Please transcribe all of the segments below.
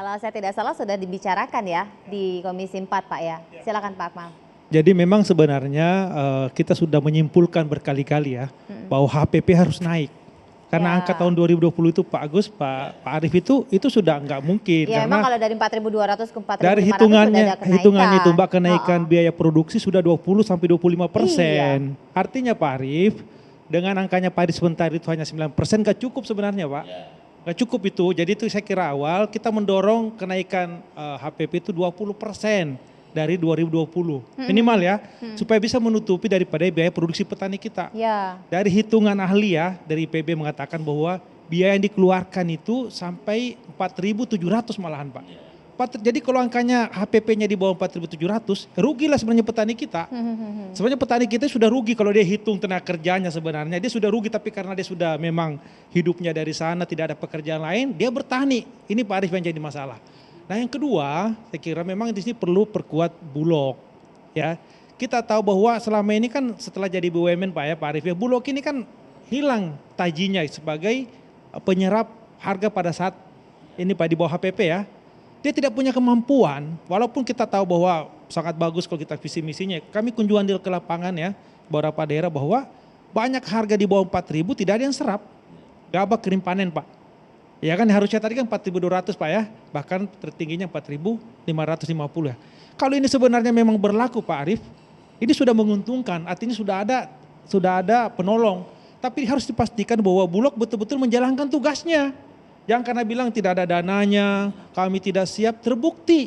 Kalau saya tidak salah sudah dibicarakan ya di Komisi 4 Pak ya. Silakan Pak Akmal. Jadi memang sebenarnya kita sudah menyimpulkan berkali-kali ya bahwa HPP harus naik. Karena angka tahun 2020 itu Pak Agus, Pak Arief itu sudah nggak mungkin. Ya karena memang kalau dari 4.200 ke 4.500 dari sudah ada kenaikan. hitungannya itu Mbak, kenaikan biaya produksi sudah 20-25%. Artinya Pak Arief, dengan angkanya Pak Arief sebentar itu hanya 9%, nggak cukup sebenarnya Pak. Nggak cukup itu, jadi itu saya kira awal kita mendorong kenaikan HPP itu 20% dari 2020 minimal ya, supaya bisa menutupi daripada biaya produksi petani kita. Ya. Dari hitungan ahli ya, dari IPB mengatakan bahwa biaya yang dikeluarkan itu sampai 4.700 malahan Pak. Jadi kalau angkanya HPP-nya di bawah 4.700, rugilah sebenarnya petani kita. Sebenarnya petani kita sudah rugi kalau dia hitung tenaga kerjanya sebenarnya. Dia sudah rugi, tapi karena dia sudah memang hidupnya dari sana, tidak ada pekerjaan lain, dia bertani. Ini Pak Arief yang jadi masalah. Nah yang kedua, saya kira memang di sini perlu perkuat Bulog. Ya, kita tahu bahwa selama ini kan setelah jadi BUMN Pak Arief ya, Bulog ini kan hilang tajinya sebagai penyerap harga pada saat ini Pak di bawah HPP ya. Dia tidak punya kemampuan, walaupun kita tahu bahwa sangat bagus kalau kita visi misinya. Kami kunjungan ke lapangan ya, beberapa daerah bahwa banyak harga di bawah 4.000 tidak ada yang serap. Gabah kering panen Pak. Ya kan harusnya tadi kan 4.200 Pak ya, bahkan tertingginya 4.550 ya. Kalau ini sebenarnya memang berlaku Pak Arief, ini sudah menguntungkan, artinya sudah ada penolong. Tapi harus dipastikan bahwa Bulog betul-betul menjalankan tugasnya. Jangan karena bilang tidak ada dananya, kami tidak siap, terbukti.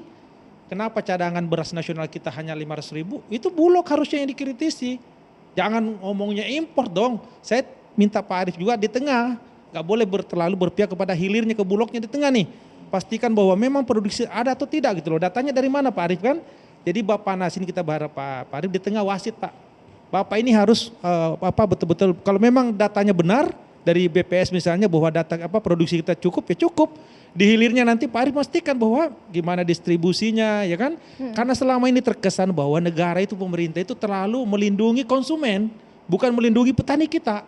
Kenapa cadangan beras nasional kita hanya 500.000, itu Bulog harusnya yang dikritisi. Jangan ngomongnya impor dong, saya minta Pak Arief juga di tengah. Gak boleh terlalu berpihak kepada hilirnya, ke Bulognya di tengah nih. Pastikan bahwa memang produksi ada atau tidak gitu loh. Datanya dari mana Pak Arief kan? Jadi Bapak Nas ini kita berharap Pak Arief di tengah wasit Pak. Bapak ini harus betul-betul kalau memang datanya benar dari BPS misalnya bahwa data produksi kita cukup ya cukup. Di hilirnya nanti Pak Arief pastikan bahwa gimana distribusinya ya kan? Karena selama ini terkesan bahwa negara itu pemerintah itu terlalu melindungi konsumen, bukan melindungi petani kita.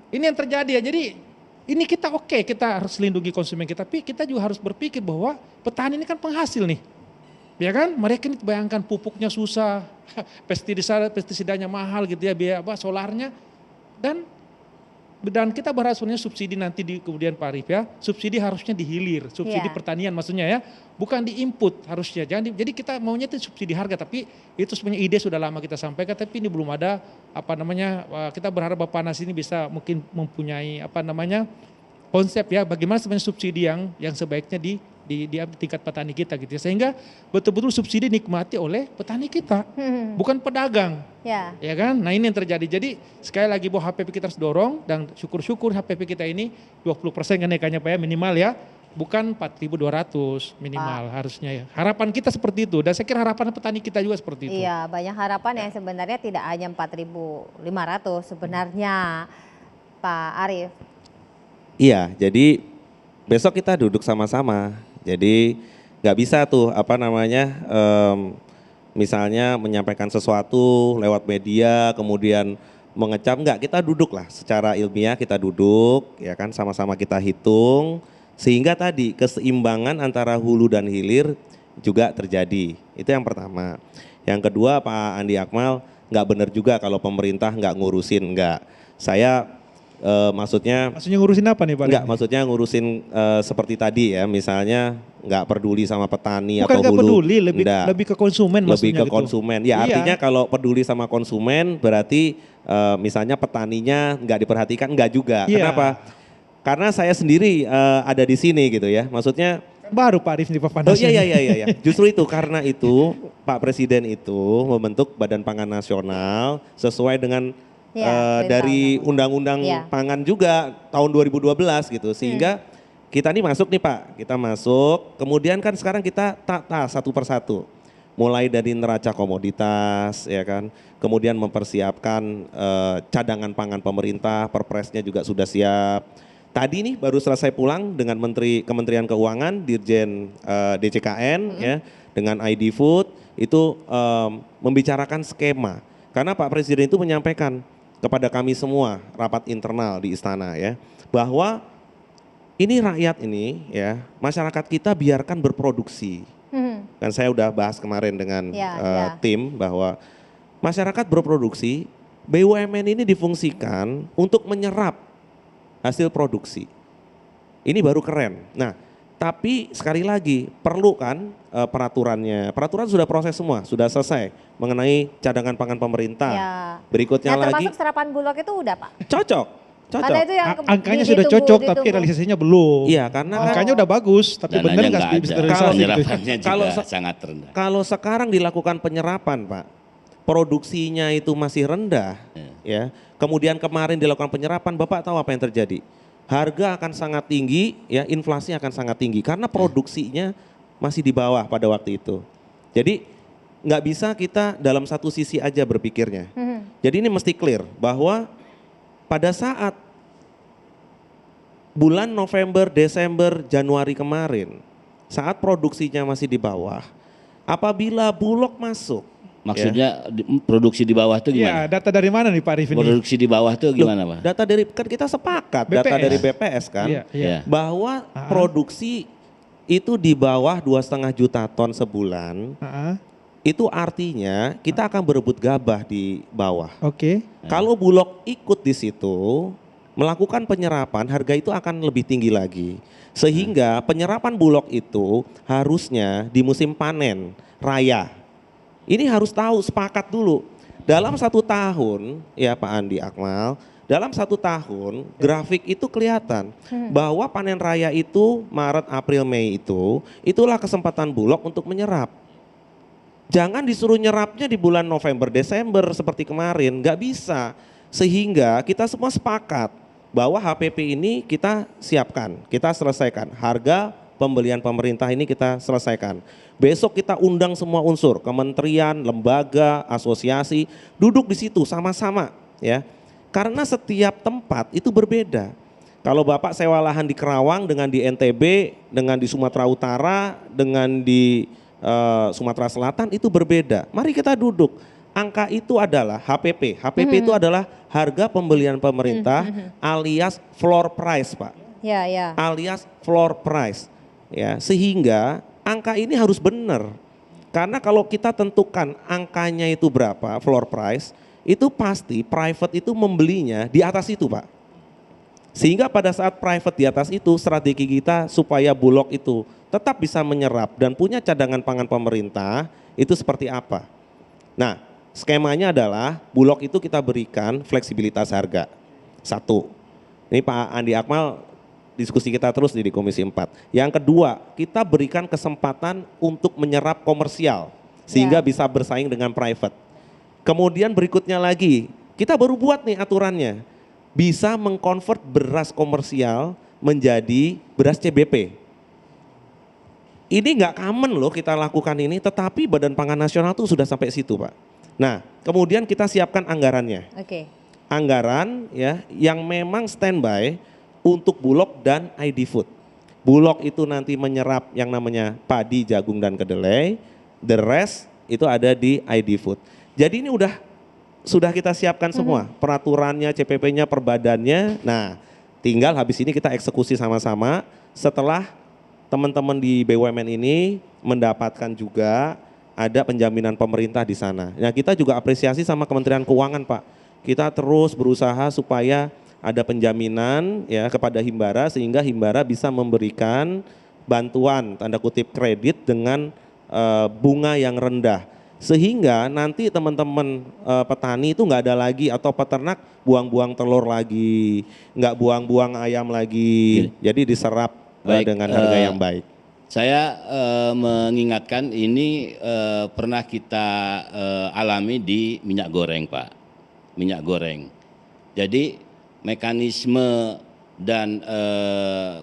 Ini yang terjadi ya. Jadi ini kita kita harus lindungi konsumen kita, tapi kita juga harus berpikir bahwa petani ini kan penghasil nih. Ya kan? Mereka ini bayangkan pupuknya susah, pestisidanya mahal gitu ya, biaya solarnya. Dan kita berharap sebenarnya subsidi nanti di kemudian Pak Arief ya, subsidi harusnya di hilir, subsidi pertanian maksudnya ya, bukan di input harusnya. Jadi kita maunya itu subsidi harga, tapi itu sebenarnya ide sudah lama kita sampaikan, tapi ini belum ada kita berharap Bapak Nas ini bisa mungkin mempunyai konsep ya, bagaimana sebenarnya subsidi yang sebaiknya di tingkat petani kita gitu ya, sehingga betul-betul subsidi nikmati oleh petani kita, bukan pedagang. Ya kan? Nah ini yang terjadi. Jadi sekali lagi bahwa HPP kita harus dorong, dan syukur-syukur HPP kita ini 20% kenaikannya Pak ya, minimal ya, bukan 4.200 minimal harusnya ya. Harapan kita seperti itu, dan saya kira harapan petani kita juga seperti itu. Iya, banyak harapan yang sebenarnya tidak hanya 4.500 sebenarnya Pak Arief. Iya, jadi besok kita duduk sama-sama. Jadi nggak bisa tuh misalnya menyampaikan sesuatu lewat media kemudian mengecam, enggak, kita duduk lah secara ilmiah, kita duduk ya kan, sama-sama kita hitung sehingga tadi keseimbangan antara hulu dan hilir juga terjadi. Itu yang pertama. Yang kedua Pak Andi Akmal, nggak benar juga kalau pemerintah nggak ngurusin, enggak. Saya maksudnya ngurusin apa nih Pak? Enggak, maksudnya ngurusin seperti tadi ya, misalnya nggak peduli sama petani. Bukan atau hulu. Bukan nggak peduli, lebih ke konsumen maksudnya. Lebih ke konsumen, ya artinya kalau peduli sama konsumen berarti misalnya petaninya nggak diperhatikan, nggak juga. Kenapa? Karena saya sendiri ada di sini gitu ya, maksudnya. Baru Pak Arief di Papanas. Oh iya. Justru itu, karena itu Pak Presiden itu membentuk Badan Pangan Nasional sesuai dengan dari Undang-Undang Pangan juga tahun 2012 gitu, sehingga kita nih masuk nih Pak, kita masuk, kemudian kan sekarang kita tata satu persatu, mulai dari neraca komoditas ya kan, kemudian mempersiapkan cadangan pangan pemerintah, perpresnya juga sudah siap. Tadi nih baru selesai pulang dengan Kementerian Keuangan, Dirjen DCKN ya, dengan ID Food itu membicarakan skema, karena Pak Presiden itu menyampaikan kepada kami semua rapat internal di istana ya, bahwa ini rakyat ini ya, masyarakat kita biarkan berproduksi. Kan saya udah bahas kemarin dengan tim bahwa masyarakat berproduksi, BUMN ini difungsikan untuk menyerap hasil produksi. Ini baru keren. Nah, tapi sekali lagi perlu kan peraturannya. Peraturan sudah proses semua, sudah selesai mengenai cadangan pangan pemerintah. Berikutnya lagi. Termasuk serapan Bulog itu udah Pak? Cocok. Karena itu yang angkanya sudah cocok tapi realisasinya belum. Iya, karena angkanya udah bagus tapi benar nggak bisa realisasi. Penyerapannya juga sangat rendah. Kalau sekarang dilakukan penyerapan, Pak, produksinya itu masih rendah, ya. Kemudian kemarin dilakukan penyerapan, Bapak tahu apa yang terjadi? Harga akan sangat tinggi, ya, inflasi akan sangat tinggi karena produksinya masih di bawah pada waktu itu. Jadi nggak bisa kita dalam satu sisi aja berpikirnya. Jadi ini mesti clear bahwa pada saat bulan November, Desember, Januari kemarin, saat produksinya masih di bawah, apabila Bulog masuk. Maksudnya produksi di bawah itu Ya, gimana? data dari mana nih Pak Arif ini? Produksi di bawah itu gimana Pak? Data dari, kan kita sepakat, data dari BPS kan, bahwa produksi itu di bawah 2,5 juta ton sebulan, itu artinya kita akan berebut gabah di bawah. Kalau Bulog ikut di situ, melakukan penyerapan, harga itu akan lebih tinggi lagi. Sehingga penyerapan Bulog itu harusnya di musim panen raya. Ini harus tahu, sepakat dulu. Dalam 1 tahun, ya Pak Andi Akmal, dalam 1 tahun grafik itu kelihatan bahwa panen raya itu Maret, April, Mei itulah kesempatan Bulog untuk menyerap. Jangan disuruh nyerapnya di bulan November, Desember seperti kemarin, nggak bisa. Sehingga kita semua sepakat bahwa HPP ini kita siapkan, kita selesaikan. Harga pembelian pemerintah ini kita selesaikan. Besok kita undang semua unsur, kementerian, lembaga, asosiasi, duduk di situ sama-sama ya. Karena setiap tempat itu berbeda. Kalau Bapak sewa lahan di Kerawang dengan di NTB, dengan di Sumatera Utara, dengan di Sumatera Selatan itu berbeda. Mari kita duduk. Angka itu adalah HPP. HPP itu adalah harga pembelian pemerintah alias floor price, Pak. Alias floor price. Ya, sehingga angka ini harus benar. Karena kalau kita tentukan angkanya itu berapa, floor price, itu pasti private itu membelinya di atas itu, Pak. Sehingga pada saat private di atas itu, strategi kita supaya Bulog itu tetap bisa menyerap dan punya cadangan pangan pemerintah, itu seperti apa? Nah, skemanya adalah Bulog itu kita berikan fleksibilitas harga. 1. Ini Pak Andi Akmal diskusi kita terus di Komisi 4. Yang kedua, kita berikan kesempatan untuk menyerap komersial sehingga bisa bersaing dengan private. Kemudian berikutnya lagi, kita baru buat nih aturannya. Bisa mengkonvert beras komersial menjadi beras CBP. Ini nggak common loh kita lakukan ini, tetapi Badan Pangan Nasional tuh sudah sampai situ, Pak. Nah, kemudian kita siapkan anggarannya. Anggaran ya yang memang standby untuk Bulog dan ID Food. Bulog itu nanti menyerap yang namanya padi, jagung dan kedelai, the rest itu ada di ID Food. Jadi ini sudah kita siapkan semua, peraturannya, CPP-nya, perbadannya. Nah, tinggal habis ini kita eksekusi sama-sama setelah teman-teman di BUMN ini mendapatkan juga ada penjaminan pemerintah di sana. Nah, kita juga apresiasi sama Kementerian Keuangan, Pak. Kita terus berusaha supaya ada penjaminan ya kepada Himbara sehingga Himbara bisa memberikan bantuan tanda kutip kredit dengan bunga yang rendah. Sehingga nanti teman-teman petani itu nggak ada lagi atau peternak buang-buang telur lagi, nggak buang-buang ayam lagi. Jadi diserap dengan harga yang baik. Saya mengingatkan ini pernah kita alami di minyak goreng, Pak. Minyak goreng. Jadi mekanisme dan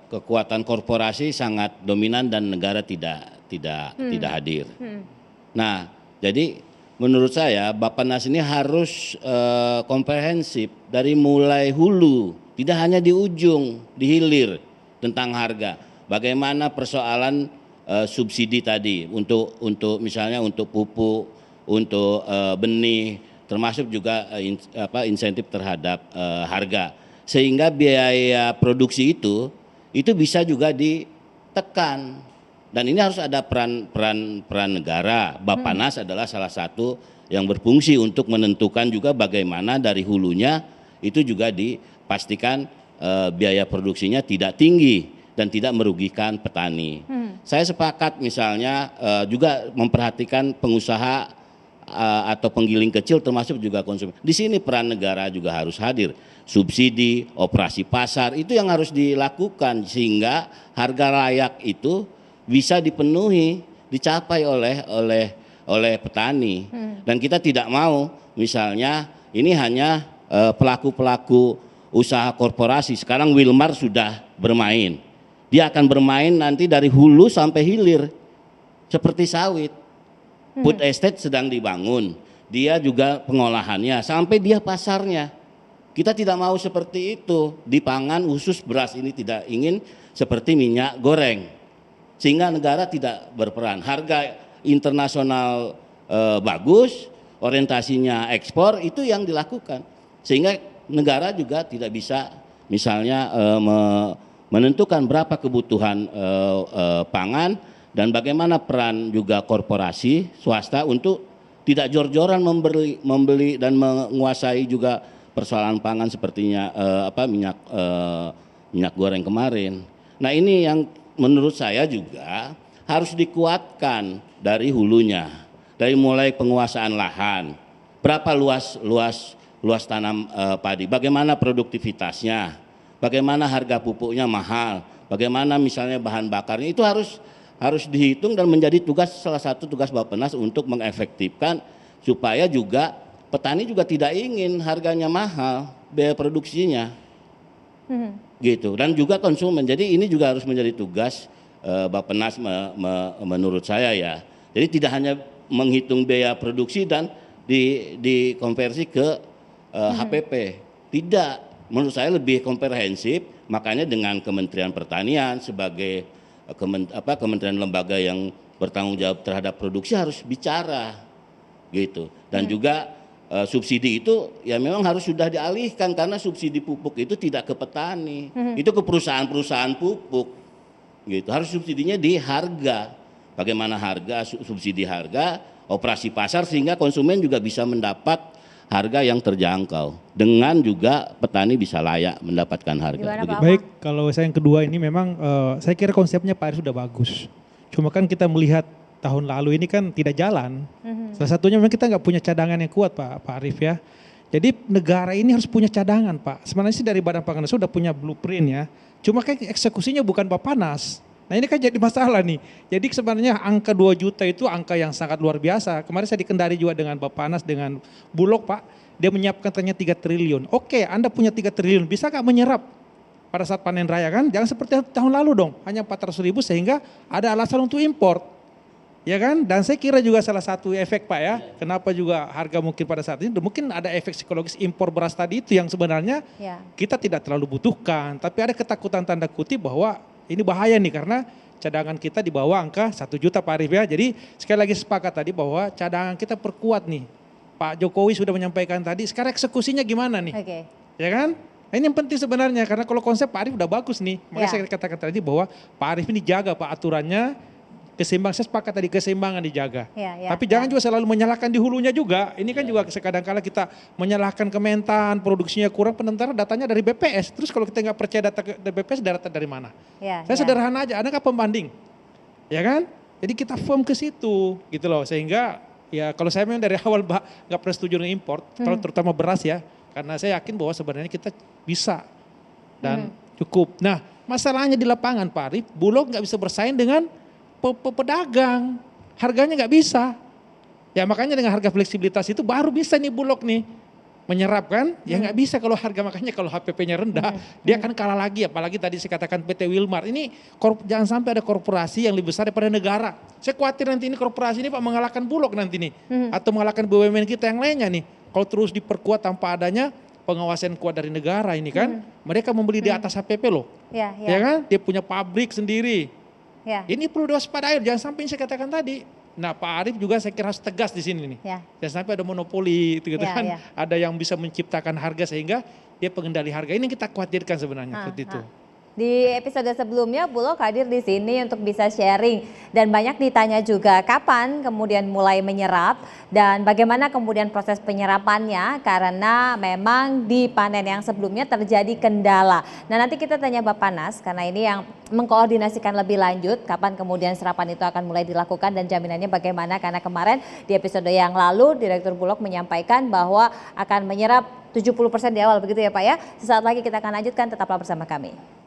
kekuatan korporasi sangat dominan dan negara tidak hadir. Nah, jadi menurut saya Bappenas ini harus komprehensif dari mulai hulu, tidak hanya di ujung, di hilir tentang harga. Bagaimana persoalan subsidi tadi untuk misalnya untuk pupuk, untuk benih, termasuk juga insentif terhadap harga. Sehingga biaya produksi itu itu bisa juga ditekan. Dan ini harus ada peran negara. Bappenas adalah salah satu yang berfungsi untuk menentukan juga bagaimana dari hulunya itu juga dipastikan biaya produksinya tidak tinggi dan tidak merugikan petani. Saya sepakat misalnya juga memperhatikan pengusaha atau penggiling kecil termasuk juga konsumen. Di sini peran negara juga harus hadir. Subsidi, operasi pasar itu yang harus dilakukan sehingga harga layak itu bisa dipenuhi, dicapai oleh petani. Dan kita tidak mau misalnya ini hanya pelaku-pelaku usaha korporasi. Sekarang Wilmar sudah bermain. Dia akan bermain nanti dari hulu sampai hilir. Seperti sawit. Food estate sedang dibangun. Dia juga pengolahannya sampai dia pasarnya. Kita tidak mau seperti itu. Di pangan khusus beras ini tidak ingin seperti minyak goreng. Sehingga negara tidak berperan. Harga internasional bagus, orientasinya ekspor, itu yang dilakukan. Sehingga negara juga tidak bisa misalnya menentukan berapa kebutuhan pangan dan bagaimana peran juga korporasi swasta untuk tidak jor-joran membeli dan menguasai juga persoalan pangan sepertinya minyak goreng kemarin. Nah ini yang menurut saya juga harus dikuatkan dari hulunya, dari mulai penguasaan lahan, berapa luas tanam padi, bagaimana produktivitasnya, bagaimana harga pupuknya mahal, bagaimana misalnya bahan bakarnya itu harus dihitung dan menjadi salah satu tugas Bappenas untuk mengefektifkan supaya juga petani juga tidak ingin harganya mahal, biaya produksinya. Gitu, dan juga konsumen. Jadi ini juga harus menjadi tugas Bappenas menurut saya ya. Jadi tidak hanya menghitung biaya produksi dan dikonversi ke HPP. Tidak, menurut saya lebih komprehensif. Makanya dengan Kementerian Pertanian sebagai kementerian lembaga yang bertanggung jawab terhadap produksi harus bicara gitu. Dan juga subsidi itu ya memang harus sudah dialihkan karena subsidi pupuk itu tidak ke petani, itu ke perusahaan-perusahaan pupuk, gitu. Harus subsidinya di harga, bagaimana harga, subsidi harga, operasi pasar sehingga konsumen juga bisa mendapat harga yang terjangkau, dengan juga petani bisa layak mendapatkan harga. Gimana, Pak? Baik, kalau saya yang kedua ini memang saya kira konsepnya Pak Arief sudah bagus. Cuma kan kita melihat tahun lalu ini kan tidak jalan. Salah satunya memang kita nggak punya cadangan yang kuat Pak Arief ya. Jadi negara ini harus punya cadangan Pak. Sebenarnya sih dari Badan Pangan Nasional sudah punya blueprint ya. Cuma kan eksekusinya bukan Bappenas. Nah ini kan jadi masalah nih. Jadi sebenarnya angka 2 juta itu angka yang sangat luar biasa. Kemarin saya di Kendari juga dengan Bappenas, dengan Bulog Pak. Dia menyiapkan ternyata 3 triliun. Oke, Anda punya 3 triliun, bisa nggak menyerap pada saat panen raya kan? Jangan seperti tahun lalu dong, hanya 400.000 sehingga ada alasan untuk import. Ya kan? Dan saya kira juga salah satu efek Pak ya, kenapa juga harga mungkin pada saat ini, mungkin ada efek psikologis impor beras tadi itu yang sebenarnya kita tidak terlalu butuhkan. Tapi ada ketakutan tanda kutip bahwa ini bahaya nih karena cadangan kita di bawah angka 1 juta Pak Arief ya. Jadi sekali lagi sepakat tadi bahwa cadangan kita perkuat nih. Pak Jokowi sudah menyampaikan tadi, sekarang eksekusinya gimana nih? Ya kan? Nah, ini yang penting sebenarnya karena kalau konsep Pak Arief udah bagus nih. Makanya saya katakan tadi bahwa Pak Arief ini jaga Pak aturannya, keseimbangan, saya sepakat tadi keseimbangan dijaga. Tapi jangan juga selalu menyalahkan di hulunya juga. Ini kan juga kadang-kala kita menyalahkan Kementan, produksinya kurang, sementara datanya dari BPS. Terus kalau kita nggak percaya data dari BPS, data dari mana? Saya sederhana aja, ada nggak pembanding? Ya kan? Jadi kita firm ke situ gitu loh. Sehingga ya kalau saya memang dari awal nggak pernah setuju dengan import, terutama beras ya. Karena saya yakin bahwa sebenarnya kita bisa dan cukup. Nah masalahnya di lapangan Pak Arief, Bulog nggak bisa bersaing dengan pedagang, harganya nggak bisa. Ya makanya dengan harga fleksibilitas itu baru bisa nih Bulog nih menyerap kan. Ya nggak bisa kalau harga, makanya kalau HPP-nya rendah dia akan kalah lagi. Apalagi tadi saya katakan PT Wilmar ini jangan sampai ada korporasi yang lebih besar daripada negara. Saya khawatir nanti ini korporasi ini Pak mengalahkan Bulog nanti nih, atau mengalahkan BUMN kita yang lainnya nih. Kalau terus diperkuat tanpa adanya pengawasan kuat dari negara ini kan, mereka membeli di atas HPP loh, ya kan? Dia punya pabrik sendiri. Ini perlu diwaspadai, jangan sampai saya katakan tadi. Nah Pak Arief juga saya kira harus tegas di sini nih, jangan sampai ada monopoli, gitu kan? Ada yang bisa menciptakan harga sehingga dia pengendali harga. Ini yang kita khawatirkan sebenarnya seperti itu. Di episode sebelumnya Bulog hadir di sini untuk bisa sharing dan banyak ditanya juga kapan kemudian mulai menyerap dan bagaimana kemudian proses penyerapannya karena memang di panen yang sebelumnya terjadi kendala. Nah nanti kita tanya Bappenas karena ini yang mengkoordinasikan lebih lanjut kapan kemudian serapan itu akan mulai dilakukan dan jaminannya bagaimana karena kemarin di episode yang lalu Direktur Bulog menyampaikan bahwa akan menyerap 70% di awal begitu ya Pak ya. Sesaat lagi kita akan lanjutkan, tetaplah bersama kami.